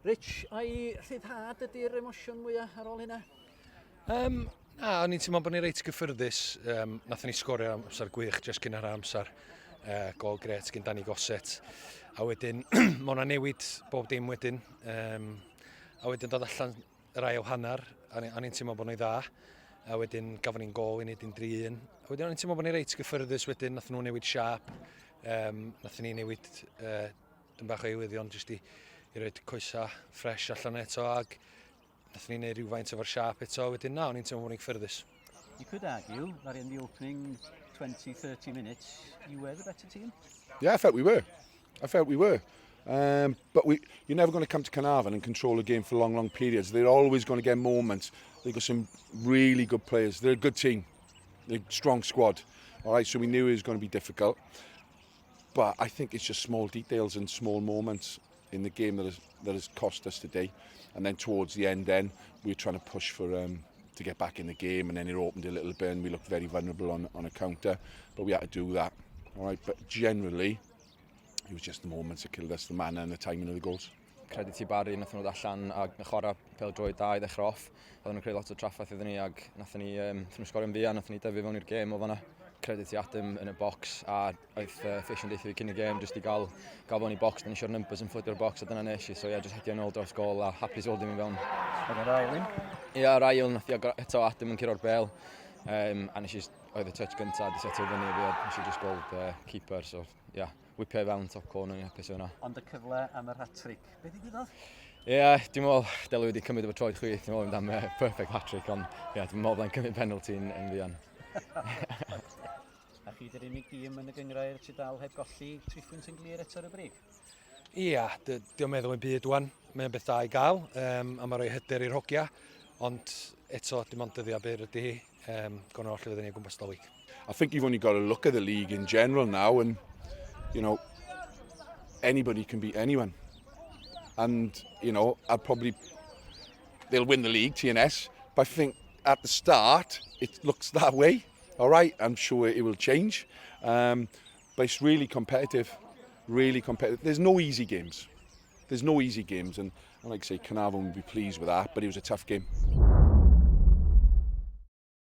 Rich, a'i rhyddhad ydy'r emosiwn mwyaf ar ôl hynna? Na, o'n i'n teimlo bod ni'n reit gyffyrddus. Nathon ni sgorio amser gwych jyst cyn yr amser. Gol gret gyn Dani Goset. A wedyn, mae hwnna newid bob dim wedyn. A wedyn dod allan yr ail hanner, a ni'n teimlo bod nhw'n dda. A wedyn gafon ni'n gol i wneud yn 3-1. A wedyn o'n i'n teimlo bod ni'n reit gyffyrddus wedyn, nathon nhw newid siap. Nathon ni newid dyn bach o ewyddion jyst i roi coesa ffres allan eto, ag nathon ni neud rhywfaint efo'r siap eto, wedyn na, o'n i'n teimlo bod ni'n gyffyrddus. You could argue that in the opening 20-30 minutes, you were the better team. Yeah, I felt we were. But you're never going to come to Caernarfon and control the game for long periods. They're always going to get moments. They've got some really good players. They're a good team. They're a strong squad. All right, so we knew it was going to be difficult. But I think it's just small details and small moments in the game that has cost us today. And then towards the end then, we were trying to push for to get back in the game, and then it opened a little bit and we looked very vulnerable on a counter. But we had to do that. All right, but generally, it was just the moments that killed us, the manner and the timing of the goals. Credu ti Barri, nathon nhw allan a chwarae pêl-droed da i ddechrau off. Oedden nhw'n creu lot o traffaith iddyn ni, ag nathon nhw sgorio yn fi a nathon ni dyfu fewn i'r gêm o fanna. Credu ti Adam yn y bocs, a oedd Fish yn deithio fi cyn y gêm jyst i gael fewn i bocs, da ni eisiau'r numbers yn ffwydio'r bocs, a dyna nes i. So jyst hedio yn ôl dros gol a hapus oldi mi fewn. Oedd yr ail un? Ie, yr ail, nath i eto Adam yn curo'r bêl. A nes i, oedd y touch gyntaf, di setio fyny fi, a nes i just gweld keeper, so yeah. Whipio fewn top corner, ni'n hapus o'na. Ond y cyfle am yr hat-trick, beth i ddiddod? Ie, dwi'n meddwl, Deli wedi cymryd efo troed chwith, dwi'n meddwl am perfect hat-trick, ond dwi'n meddwl byddai'n cymryd penalty yn fuan. A chi dy'r unig dîm yn y gyngrair sydd dal heb golli 3 pwynt yn glir eto ar y brig? Ia, diolch meddwl yn byd wan. Mae'n beth da i gael, a mae rhoi hyder i'r hogia, ond eto dim ond dyddiau byr ydy hi, gwn o'r lle fydden ni o gwmpas Dolig. I think you've only got to look at the league in general now, and you know, anybody can beat anyone. And, you know, they'll win the league, TNS, but I think at the start, it looks that way. All right, I'm sure it will change. But it's really competitive, really competitive. There's no easy games. And like I say, Caernarfon will be pleased with that, but it was a tough game.